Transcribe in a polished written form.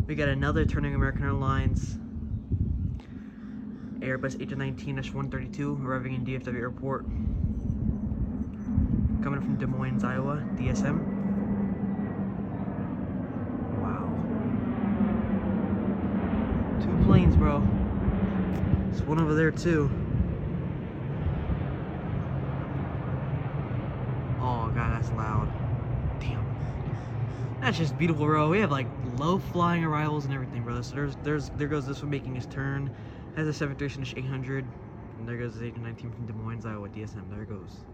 We got another turning American Airlines Airbus A319-132 arriving in DFW Airport. Coming from Des Moines, Iowa, DSM. Wow. 2 planes, bro. There's one over there, too. Oh, God, that's loud. Damn. That's just beautiful, bro. We have, like, low flying arrivals and everything, bro. So there goes this one making his turn. Has a 737-800. And there goes the A319 from Des Moines, Iowa, DSM. There it goes.